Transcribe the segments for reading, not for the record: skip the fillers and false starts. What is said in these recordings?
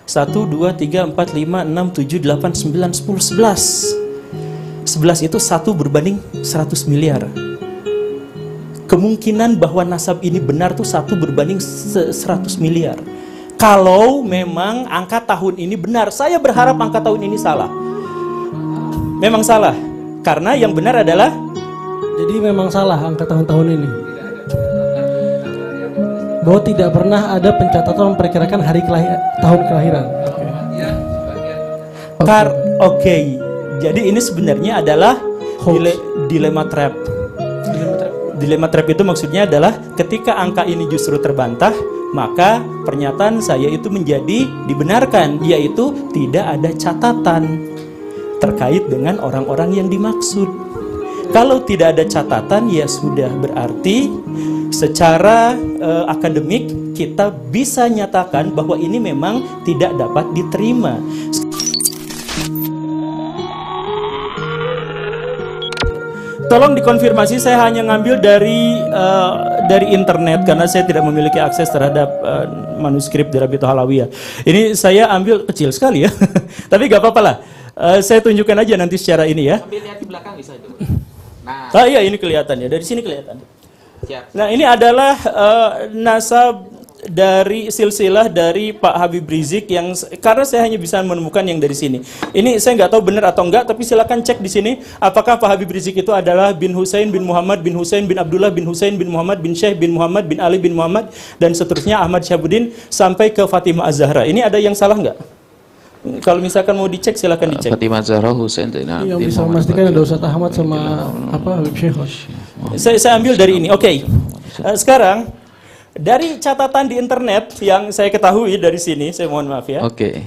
1, 2, 3, 4, 5, 6, 7, 8, 9, 10, 11. 11 itu 1 berbanding 100 miliar. Kemungkinan bahwa nasab ini benar tuh 1 berbanding 100 miliar. Kalau memang angka tahun ini benar, saya berharap angka tahun ini salah. Memang salah, karena yang benar adalah. Jadi memang salah angka tahun-tahun ini. Bahwa tidak pernah ada pencatatan memperkirakan tahun kelahiran. Oke. Jadi ini sebenarnya adalah dilema trap. Dilema trap itu maksudnya adalah ketika angka ini justru terbantah, maka pernyataan saya itu menjadi dibenarkan, yaitu tidak ada catatan terkait dengan orang-orang yang dimaksud. Kalau tidak ada catatan, ya sudah, berarti secara akademik kita bisa nyatakan bahwa ini memang tidak dapat diterima. Tolong dikonfirmasi, saya hanya ngambil dari internet karena saya tidak memiliki akses terhadap manuskrip dari Rabi'ah Alawiyah. Ini saya ambil kecil sekali ya, tapi gak apa-apa lah. Saya tunjukkan aja nanti secara ini ya. Sambil lihat di belakang bisa itu. Nah, iya ini kelihatan ya, dari sini kelihatan. siap. Nah ini adalah nasab dari silsilah dari Pak Habib Rizik yang karena saya hanya bisa menemukan yang dari sini. Ini saya nggak tahu benar atau enggak, tapi silakan cek di sini apakah Pak Habib Rizik itu adalah bin Husain bin Muhammad bin Husain bin Abdullah bin Husain bin Muhammad bin Syekh bin Muhammad bin Ali bin Muhammad dan seterusnya Ahmad Syabuddin sampai ke Fatimah Az-Zahra. Ini ada yang salah nggak? Kalau misalkan mau dicek silakan dicek. Fatimah Zahra Husain yang bisa memastikan ada Ustaz Ahmad sama apa Habib Syekh. Saya ambil dari ini. Oke. Sekarang dari catatan di internet yang saya ketahui dari sini, saya mohon maaf ya. Oke.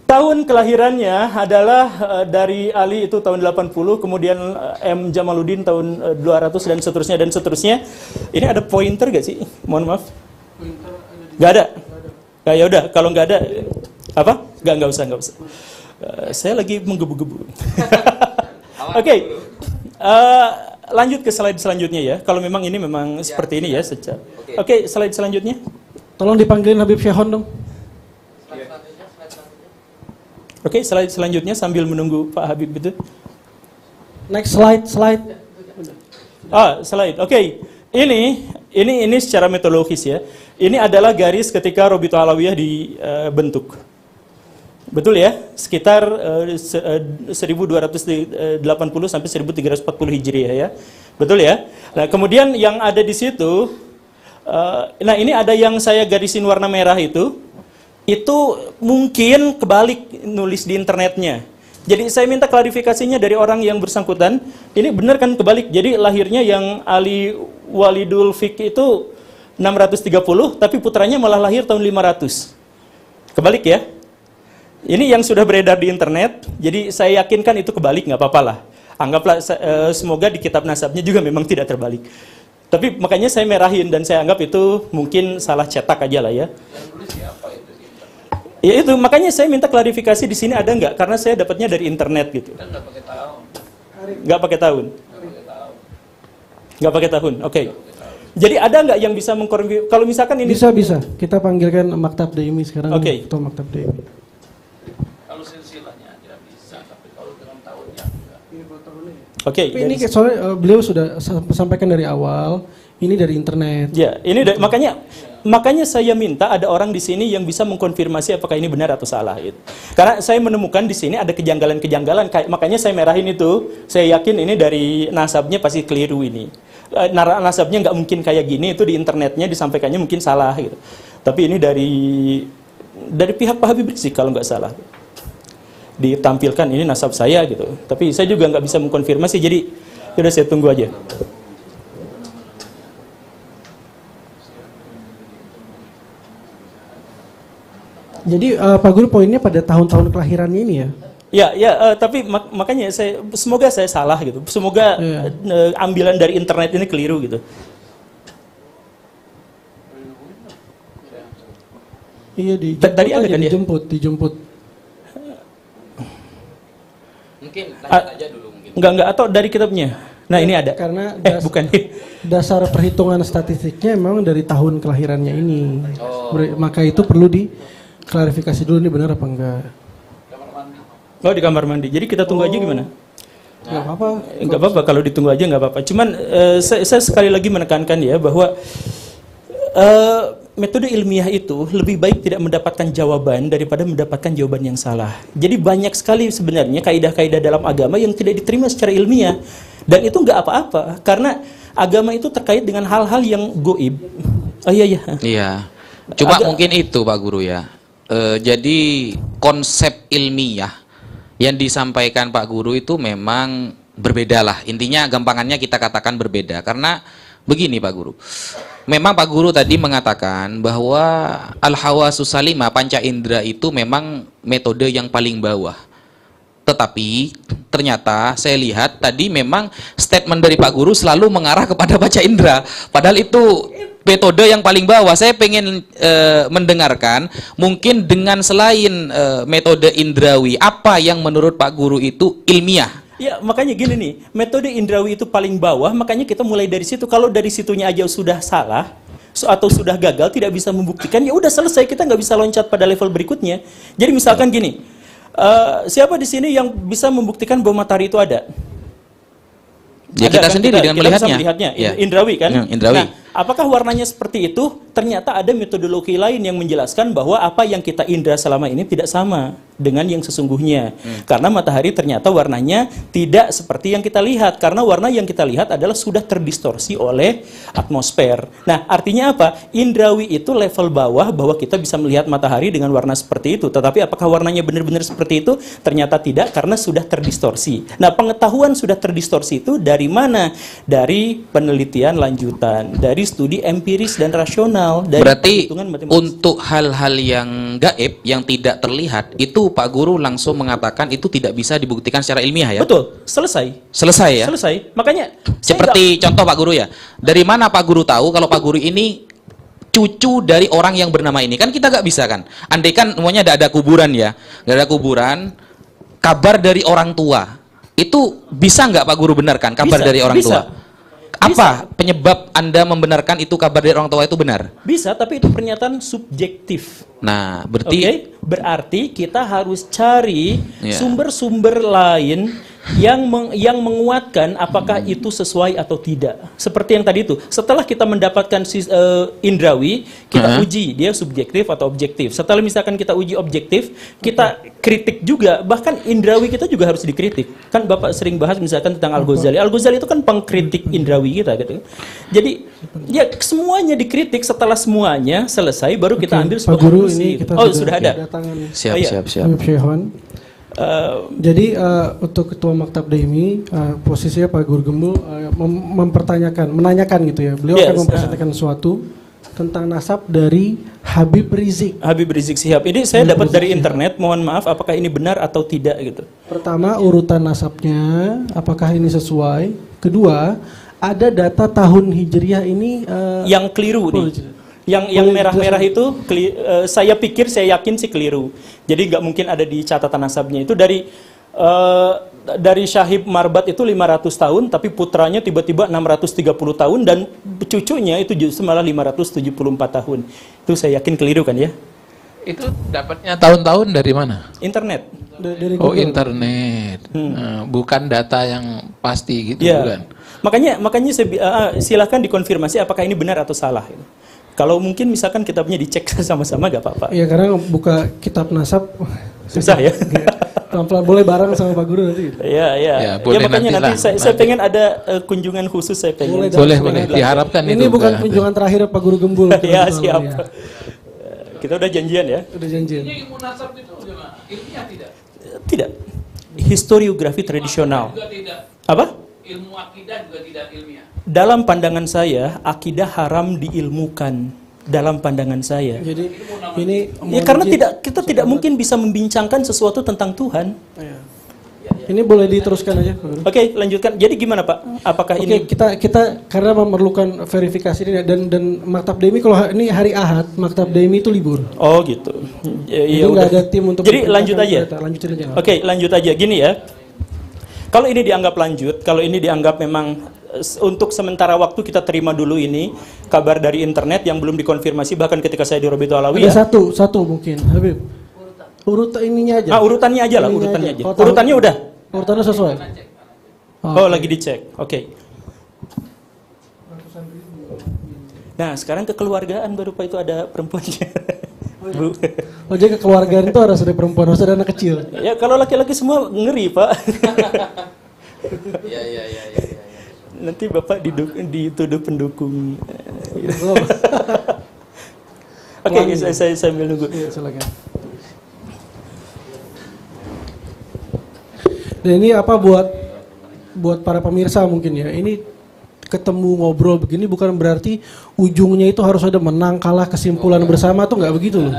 Tahun kelahirannya adalah dari Ali itu tahun 80, kemudian M Jamaluddin tahun 200 dan seterusnya dan seterusnya. Ini ada pointer gak sih? Mohon maaf. Gak ada. Nah, ya udah, kalau nggak ada apa? Nggak usah. Saya lagi menggebu-gebu. Oke. Lanjut ke slide selanjutnya ya. Kalau memang ini memang seperti ini ya secara. Oke, slide selanjutnya. Tolong dipanggilin Habib Syekhon dong. Oke, slide selanjutnya sambil menunggu Pak Habib itu. Next slide. Slide. Oke. Ini secara metodologis ya. Ini adalah garis ketika Rabi'ah Alawiyah dibentuk. Betul ya? Sekitar 1280 sampai 1340 Hijriah ya. Betul ya? Nah, kemudian yang ada di situ nah ini ada yang saya garisin warna merah itu mungkin kebalik nulis di internetnya. Jadi saya minta klarifikasinya dari orang yang bersangkutan. Ini benar kan kebalik? Jadi lahirnya yang Ali Walidul Fiqh itu 630, tapi putranya malah lahir tahun 500. Kebalik ya? Ini yang sudah beredar di internet. Jadi saya yakinkan itu kebalik, nggak apa-apa lah. Anggaplah semoga di kitab nasabnya juga memang tidak terbalik. Tapi makanya saya merahin dan saya anggap itu mungkin salah cetak aja lah ya. Ya itu makanya saya minta klarifikasi di sini ada nggak? Karena saya dapatnya dari internet gitu. Nggak pakai tahun. Nggak pakai tahun. Oke. Jadi ada nggak yang bisa mengkonfirmasi? Kalau misalkan ini bisa. Kita panggilkan Maktab DMI sekarang. Oke. Ketua Maktab DMI. Kalau silsilahnya tidak bisa, tapi kalau dengan tahunnya enggak. Oke. Tapi ini soalnya beliau sudah sampaikan dari awal. Ini dari internet. Ya, ini makanya saya minta ada orang di sini yang bisa mengkonfirmasi apakah ini benar atau salah gitu. Karena saya menemukan di sini ada kejanggalan-kejanggalan, makanya saya merahin itu. Saya yakin ini dari nasabnya pasti keliru ini. Nasabnya nggak mungkin kayak gini, itu di internetnya disampaikannya mungkin salah gitu. Tapi ini dari pihak Pak Habib Rizik kalau nggak salah. Ditampilkan ini nasab saya gitu. Tapi saya juga nggak bisa mengkonfirmasi, jadi yaudah saya tunggu aja. Jadi Pak Guru poinnya pada tahun-tahun kelahirannya ini ya? Tapi makanya semoga saya salah gitu. Semoga ambilan dari internet ini keliru gitu. Iya tadi ada kan dijemput. Mungkin tanya aja dulu mungkin. Enggak atau dari kitabnya. Nah, ini ada. Karena bukan. Dasar perhitungan statistiknya memang dari tahun kelahirannya ini. Maka itu perlu klarifikasi dulu ini benar apa enggak. Kamar mandi. Oh, di kamar mandi. Jadi kita tunggu aja gimana? Enggak apa-apa. Enggak apa-apa kalau ditunggu aja enggak apa-apa. Cuman saya sekali lagi menekankan ya bahwa metode ilmiah itu lebih baik tidak mendapatkan jawaban daripada mendapatkan jawaban yang salah. Jadi banyak sekali sebenarnya kaidah-kaidah dalam agama yang tidak diterima secara ilmiah. Dan itu nggak apa-apa, karena agama itu terkait dengan hal-hal yang goib. Oh iya, iya. Iya. Coba mungkin itu Pak Guru ya. Jadi konsep ilmiah yang disampaikan Pak Guru itu memang berbeda lah. Intinya gampangannya kita katakan berbeda. Karena begini Pak Guru. Memang Pak Guru tadi mengatakan bahwa al-hawasus salimah, panca indera itu memang metode yang paling bawah. Tetapi ternyata saya lihat tadi memang statement dari Pak Guru selalu mengarah kepada panca indera. Padahal itu metode yang paling bawah. Saya pengen mendengarkan mungkin dengan selain metode indrawi, apa yang menurut Pak Guru itu ilmiah? Ya, makanya gini nih, metode indrawi itu paling bawah, makanya kita mulai dari situ. Kalau dari situnya aja sudah salah, atau sudah gagal, tidak bisa membuktikan, ya udah selesai, kita nggak bisa loncat pada level berikutnya. Jadi misalkan gini, siapa di sini yang bisa membuktikan bahwa matahari itu ada? Ya Ada, kita kan? sendiri dengan Kita bisa melihatnya. melihatnya. Ya. Indrawi kan? Indrawi. Nah, apakah warnanya seperti itu? Ternyata ada metodologi lain yang menjelaskan bahwa apa yang kita indra selama ini tidak sama dengan yang sesungguhnya. Karena matahari ternyata warnanya tidak seperti yang kita lihat. Karena warna yang kita lihat adalah sudah terdistorsi oleh atmosfer. Nah, artinya apa? Indrawi itu level bawah bahwa kita bisa melihat matahari dengan warna seperti itu. Tetapi apakah warnanya benar-benar seperti itu? Ternyata tidak, karena sudah terdistorsi. Nah, pengetahuan sudah terdistorsi itu dari mana? Dari penelitian lanjutan, dari studi empiris dan rasional, dari Berarti perhitungan matematis. untuk hal-hal yang gaib, yang tidak terlihat, itu Pak Guru langsung mengatakan itu tidak bisa dibuktikan secara ilmiah ya? Betul, selesai. Selesai ya? Selesai. Makanya saya Seperti contoh Pak Guru ya, dari mana Pak Guru tahu kalau Pak Guru ini cucu dari orang yang bernama ini? Kan kita nggak bisa kan? Andai kan semuanya ada kuburan ya, nggak ada kuburan, kabar dari orang tua, itu bisa nggak Pak Guru benarkan kabar Bisa, dari orang bisa. tua? Apa penyebab Anda membenarkan itu kabar dari orang tua itu benar? bisa, tapi itu pernyataan subjektif. Nah, Oke, berarti berarti kita harus cari Ya. sumber-sumber lain yang menguatkan apakah itu sesuai atau tidak. Seperti yang tadi itu, setelah kita mendapatkan indrawi, kita uji dia subjektif atau objektif. Setelah misalkan kita uji objektif, kita kritik juga. Bahkan indrawi kita juga harus dikritik. Kan Bapak sering bahas misalkan tentang Al-Ghazali. Al-Ghazali itu kan pengkritik indrawi kita gitu. Jadi ya semuanya dikritik. Setelah semuanya selesai baru kita ambil Pak sebuah Guru, konklusi. ini kita Sudah ada. kedatangan siap, Oh, iya. siap, siap. Habib Syihwan. Jadi untuk Ketua Maktab Daimi, posisinya Pak Guru Gembul menanyakan gitu ya. Beliau Yes, akan mempresentasikan sesuatu tentang nasab dari Habib Rizik. Habib Rizik Syihab. Ini saya Habib dapat Rizik dari Syihab. internet. Mohon maaf, apakah ini benar atau tidak gitu? Pertama, urutan nasabnya, apakah ini sesuai? Kedua, ada data tahun Hijriah ini Yang keliru boleh nih. cerita? Yang merah-merah itu, saya pikir, saya yakin sih keliru. Jadi nggak mungkin ada di catatan nasabnya. Itu dari Syahib Marbat itu 500 tahun, tapi putranya tiba-tiba 630 tahun, dan cucunya itu justru malah 574 tahun. Itu saya yakin keliru kan ya? Itu dapatnya tahun-tahun dari mana? Internet. dari Oh, Google. internet. Nah, bukan data yang pasti gitu Ya. bukan. Makanya silakan dikonfirmasi apakah ini benar atau salah. Kalau mungkin misalkan kitabnya dicek sama-sama gak apa-apa. Iya, karena buka kitab nasab Susah ya. pelan-pelan boleh bareng sama Pak Guru nanti. Iya, iya. Ya, boleh makanya nantilah, nanti saya nanti. pengen ada kunjungan khusus, saya pengen. Boleh, Boleh, diharapkan Ini itu. bukan Pak. kunjungan terakhir Pak Guru Gembul. Ya, Terus siap. ya. Kita udah janjian ya? Udah janjian. Ilmu nasab itu gimana? Ilmiah tidak? Tidak. Historiografi tradisional. Juga tidak. Apa? Ilmu akidah juga tidak ilmiah. Dalam pandangan saya, akidah haram diilmukan. Dalam pandangan saya. Jadi ini Ya karena kita tidak mungkin bisa membincangkan sesuatu tentang Tuhan. Ya. Ini boleh diteruskan aja, Pak Guru. Oke, lanjutkan. Jadi gimana, Pak? Apakah Oke, ini kita karena memerlukan verifikasi ini dan Maktab Daimi kalau ini hari Ahad, Maktab Daimi itu libur. Oh, gitu. Jadi nggak ada tim untuk Jadi memperlihatkan lanjut aja. data. Lanjutin aja. Oke, lanjut aja. Gini ya. Kalau ini dianggap lanjut, kalau ini dianggap memang untuk sementara waktu kita terima dulu ini kabar dari internet yang belum dikonfirmasi, bahkan ketika saya di Robitul Alawiyah. Ada satu mungkin, Habib. Urutan ininya aja. Urutannya aja lah, urutannya aja. Kalau Urutannya udah. Urutannya sesuai. Oh, lagi dicek. Oke. Nah, sekarang kekeluargaan baru Pak itu ada perempuannya. Bu. Oh, jadi kekeluargaan itu harus ada perempuan, harus ada anak kecil. Ya, kalau laki-laki semua ngeri, Pak. Iya. Nanti Bapak dituduh pendukung. Oh. Oke, saya sambil nunggu. Iya, silakan. Dan ini apa buat para pemirsa mungkin ya. Ini ketemu ngobrol begini bukan berarti ujungnya itu harus ada menang kalah kesimpulan bersama tuh nggak begitu loh.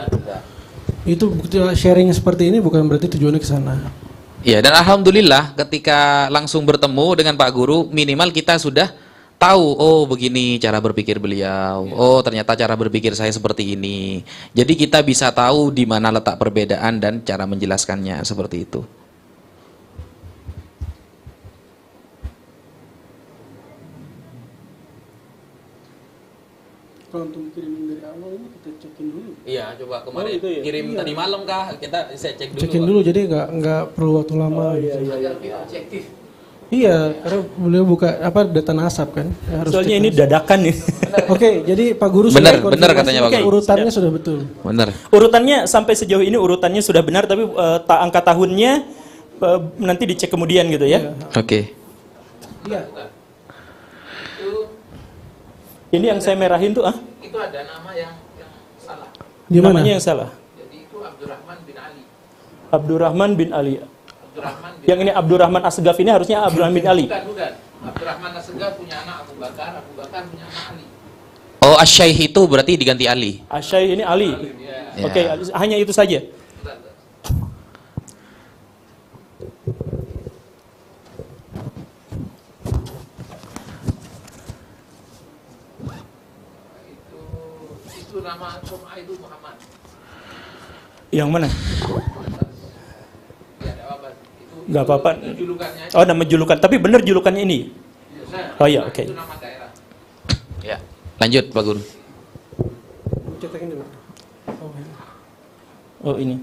Itu sharing seperti ini bukan berarti tujuannya ke sana. Ya, dan alhamdulillah ketika langsung bertemu dengan Pak Guru, minimal kita sudah tahu, oh begini cara berpikir beliau. Oh, ternyata cara berpikir saya seperti ini. Jadi kita bisa tahu di mana letak perbedaan dan cara menjelaskannya seperti itu. Kalau untuk kirimin dari awal ini kita cekin dulu. Iya, coba kemarin itu ya? kirim tadi malam kah? Saya cek dulu. Cekin dulu jadi nggak perlu waktu lama. Iya. Objektif. Iya, karena beliau buka data nasab kan. Ya, harus Soalnya cek ini nasab. dadakan nih. Oke, jadi Pak Guru Benar, sudah benar konfirmasi, katanya Pak Guru. urutannya sudah betul. Benar. Urutannya sampai sejauh ini urutannya sudah benar, tapi angka tahunnya nanti dicek kemudian gitu ya. Oke. Iya. Ini yang saya merahin tuh Itu ada nama yang salah. Di mana? namanya yang salah. Jadi itu Abdurrahman bin Ali. Abdurrahman bin Ali. Abdurrahman bin Yang ini Abdurrahman Asgaf ini harusnya Abdurrahman bin Ali. Bukan. Abdurrahman Asegaf punya anak Abu Bakar punya anak Ali. Oh, Asyaih itu berarti diganti Ali. Asyai ini Ali. Ya. Oke, hanya itu saja. Itu nama Sum'ah itu Muhammad. Yang mana? Ya, ada apa? Itu Nggak apa-apa. julukannya. Oh, nama julukan. Tapi benar julukannya ini. Biasa. Oh iya, oke. Itu nama daerah. Ya. Lanjut Pak Guru. Cetakin dulu. Oh, ini.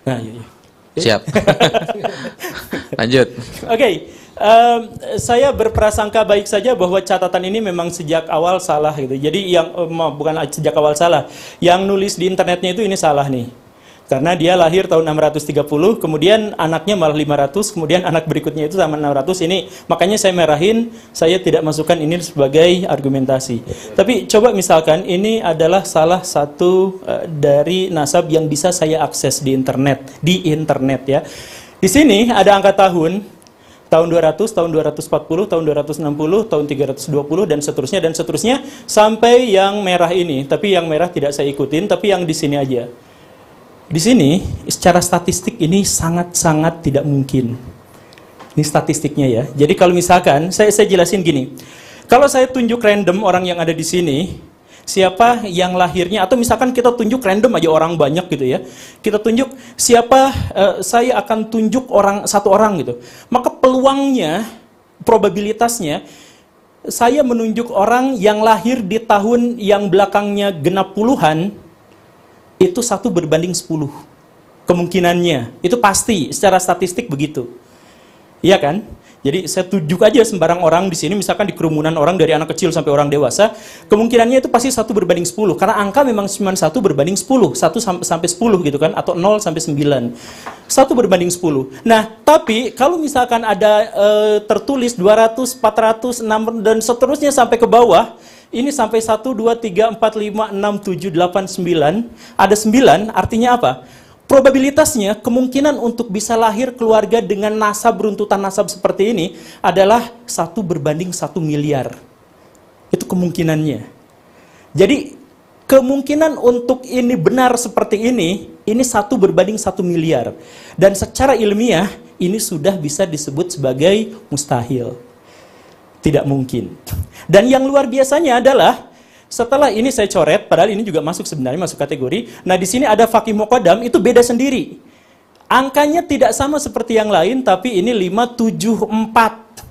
Nah, iya. Siap. Lanjut. Oke, saya berprasangka baik saja bahwa catatan ini memang sejak awal salah gitu. Jadi yang bukan sejak awal salah, yang nulis di internetnya itu ini salah nih. Karena dia lahir tahun 630, kemudian anaknya malah 500, kemudian anak berikutnya itu sama 600 ini. Makanya saya merahin, saya tidak masukkan ini sebagai argumentasi. Tapi coba misalkan ini adalah salah satu dari nasab yang bisa saya akses di internet ya. Di sini ada angka tahun 200, tahun 240, tahun 260, tahun 320 dan seterusnya sampai yang merah ini. Tapi yang merah tidak saya ikutin, tapi yang di sini aja. Di sini secara statistik ini sangat-sangat tidak mungkin. Ini statistiknya ya. Jadi kalau misalkan saya jelasin gini. Kalau saya tunjuk random orang yang ada di sini, siapa yang lahirnya, atau misalkan kita tunjuk random aja orang banyak gitu ya. Kita tunjuk siapa, saya akan tunjuk satu orang gitu. Maka peluangnya, probabilitasnya, saya menunjuk orang yang lahir di tahun yang belakangnya genap puluhan, itu 1/10 kemungkinannya. Itu pasti, secara statistik begitu. Iya kan? Jadi saya tunjuk aja sembarang orang di sini, misalkan di kerumunan orang dari anak kecil sampai orang dewasa, kemungkinannya itu pasti 1/10. Karena angka memang cuma 1/10, 1 sampai 10 gitu kan, atau 0 sampai 9. 1/10. Nah, tapi kalau misalkan ada tertulis 200, 400, 6 dan seterusnya sampai ke bawah, ini sampai 1, 2, 3, 4, 5, 6, 7, 8, 9. Ada 9, artinya apa? Probabilitasnya, kemungkinan untuk bisa lahir keluarga dengan nasab, runtutan nasab seperti ini adalah 1/1 miliar. Itu kemungkinannya. Jadi, kemungkinan untuk ini benar seperti ini 1/1 miliar. Dan secara ilmiah, ini sudah bisa disebut sebagai mustahil. Tidak mungkin. Dan yang luar biasanya adalah setelah ini saya coret, padahal ini juga sebenarnya masuk kategori. Nah, di sini ada Faqih Muqaddam, itu beda sendiri. Angkanya tidak sama seperti yang lain, tapi ini 574.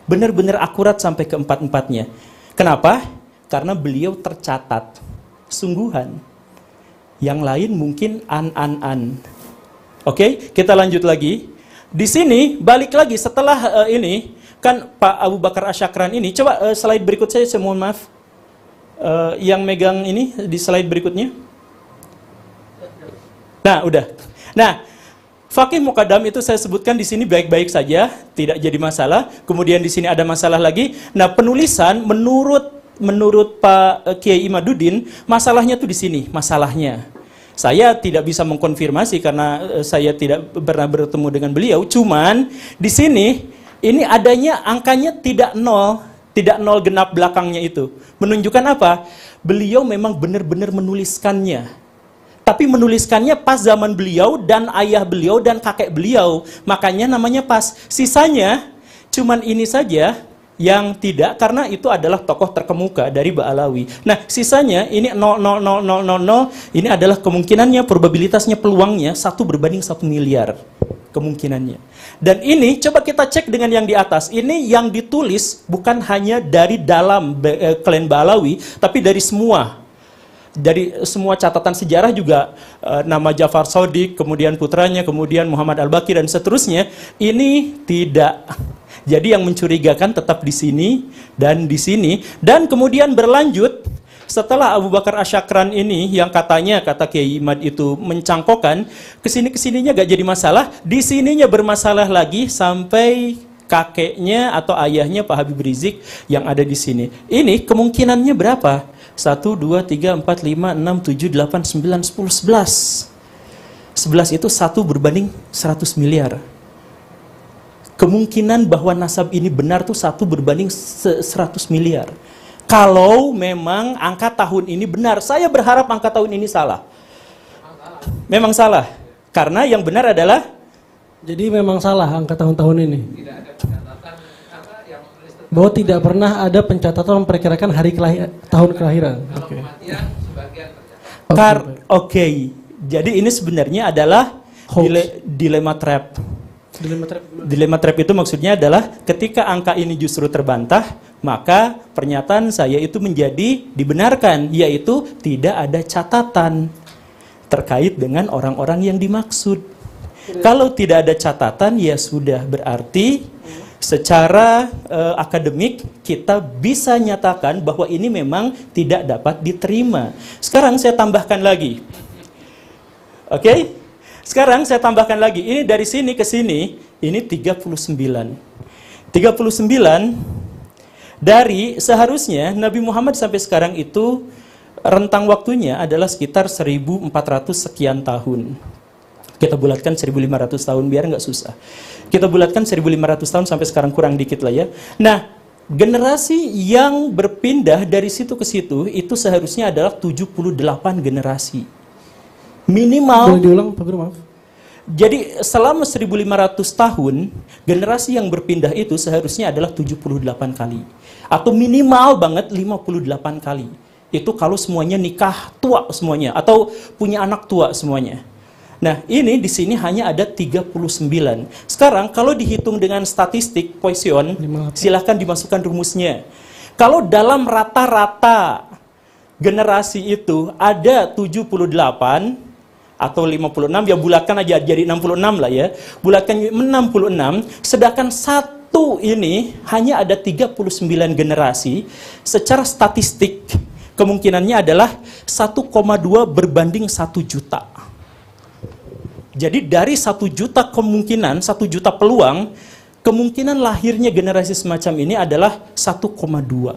benar-benar akurat sampai ke empat-empatnya. Kenapa? Karena beliau tercatat sungguhan. Yang lain mungkin an. Oke, kita lanjut lagi. Di sini balik lagi setelah ini kan Pak Abu Bakar Asyakran ini. Coba slide berikut saya mohon maaf. Yang megang ini di slide berikutnya. Nah, udah. Nah, Faqih Muqaddam itu saya sebutkan di sini baik-baik saja, tidak jadi masalah. Kemudian di sini ada masalah lagi. Nah, penulisan menurut Pak Kiai Imaduddin, masalahnya tuh di sini, masalahnya. Saya tidak bisa mengkonfirmasi karena saya tidak pernah bertemu dengan beliau. Cuman di sini ini adanya angkanya tidak nol genap belakangnya itu. Menunjukkan apa? Beliau memang benar-benar menuliskannya. Tapi menuliskannya pas zaman beliau dan ayah beliau dan kakek beliau. Makanya namanya pas. Sisanya cuman ini saja yang tidak, karena itu adalah tokoh terkemuka dari Ba'alawi. Nah, sisanya ini 0,00000, ini adalah kemungkinannya, probabilitasnya, peluangnya 1/1 miliar kemungkinannya. Dan ini coba kita cek dengan yang di atas. Ini yang ditulis bukan hanya dari dalam klan Ba'alawi, tapi dari semua. Dari semua catatan sejarah juga nama Ja'far Shadiq, kemudian putranya, kemudian Muhammad Al-Baqir dan seterusnya, ini tidak. Jadi yang mencurigakan tetap di sini dan di sini, dan kemudian berlanjut setelah Abu Bakar Asyakran ini yang katanya kata Kiai Imad itu mencangkokkan kesininya gak jadi masalah, di sininya bermasalah lagi sampai kakeknya atau ayahnya Pak Habib Rizik yang ada di sini. Ini kemungkinannya berapa? 1, 2, 3, 4, 5, 6, 7, 8, 9, 10, 11. 11 itu 1/100 miliar. Kemungkinan bahwa nasab ini benar tuh 1/100 miliar. Kalau memang angka tahun ini benar, saya berharap angka tahun ini salah. Memang salah. Karena yang benar adalah, jadi memang salah angka tahun-tahun ini. Bahwa tidak pernah ada pencatatan memperkirakan tahun kelahiran. Oke. Jadi ini sebenarnya adalah dilema trap. Dilema trap itu maksudnya adalah ketika angka ini justru terbantah, maka pernyataan saya itu menjadi dibenarkan, yaitu tidak ada catatan terkait dengan orang-orang yang dimaksud. Kalau tidak ada catatan, ya sudah, berarti secara akademik kita bisa nyatakan bahwa ini memang tidak dapat diterima. Sekarang saya tambahkan lagi. Oke? Sekarang saya tambahkan lagi. Ini dari sini ke sini, ini 39. 39 dari seharusnya Nabi Muhammad sampai sekarang itu rentang waktunya adalah sekitar 1400 sekian tahun. Kita bulatkan 1500 tahun biar nggak susah. Kita bulatkan 1500 tahun sampai sekarang kurang dikit lah ya. Nah, generasi yang berpindah dari situ ke situ itu seharusnya adalah 78 generasi. Minimal. Boleh diulang Pak Guru, maaf. Jadi selama 1500 tahun, generasi yang berpindah itu seharusnya adalah 78 kali. Atau minimal banget 58 kali. Itu kalau semuanya nikah tua semuanya atau punya anak tua semuanya. Nah, ini di sini hanya ada 39. Sekarang kalau dihitung dengan statistik Poisson, silahkan dimasukkan rumusnya. Kalau dalam rata-rata generasi itu ada 78 atau 56, ya bulatkan aja jadi 66 lah ya. Bulatkan 66, sedangkan satu ini hanya ada 39 generasi. Secara statistik kemungkinannya adalah 1,2 berbanding 1 juta. Jadi dari 1 juta kemungkinan, 1 juta peluang, kemungkinan lahirnya generasi semacam ini adalah 1,2.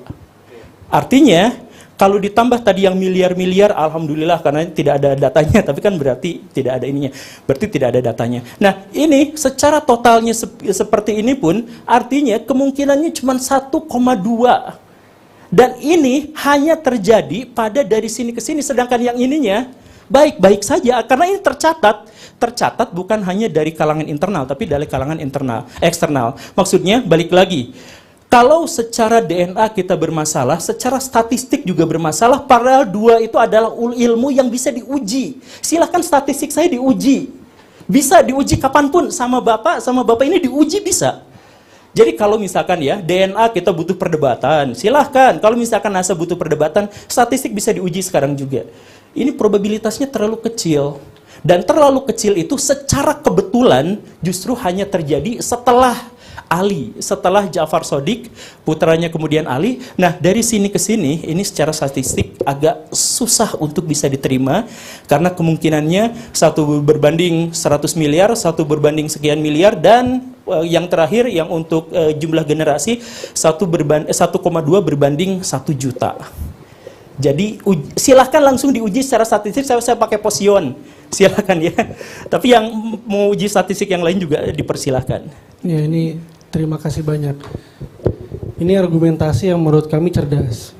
Artinya, kalau ditambah tadi yang miliar-miliar, alhamdulillah karena tidak ada datanya, tapi kan berarti tidak ada ininya, berarti tidak ada datanya. Nah, ini secara totalnya seperti ini pun, artinya kemungkinannya cuma 1,2. Dan ini hanya terjadi pada dari sini ke sini, sedangkan yang ininya baik-baik saja, karena ini tercatat bukan hanya dari kalangan internal, tapi dari kalangan eksternal. Maksudnya, balik lagi, kalau secara DNA kita bermasalah, secara statistik juga bermasalah, padahal dua itu adalah ilmu yang bisa diuji. Silahkan statistik saya diuji. Bisa diuji kapanpun, sama bapak ini diuji bisa. Jadi kalau misalkan ya DNA kita butuh perdebatan, silahkan. Kalau misalkan NASA butuh perdebatan, statistik bisa diuji sekarang juga. Ini probabilitasnya terlalu kecil. Dan terlalu kecil itu secara kebetulan justru hanya terjadi setelah Ali, setelah Ja'far Shadiq, putranya kemudian Ali. Nah, dari sini ke sini, ini secara statistik agak susah untuk bisa diterima, karena kemungkinannya satu berbanding 100 miliar, satu berbanding sekian miliar, dan yang terakhir, yang untuk jumlah generasi, 1,2 berbanding 1 juta. Jadi, silahkan langsung diuji secara statistik, saya pakai Poisson, silahkan ya. Tapi yang mau uji statistik yang lain juga dipersilahkan. Ya, ini terima kasih banyak. Ini argumentasi yang menurut kami cerdas.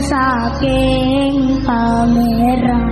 Saking pameran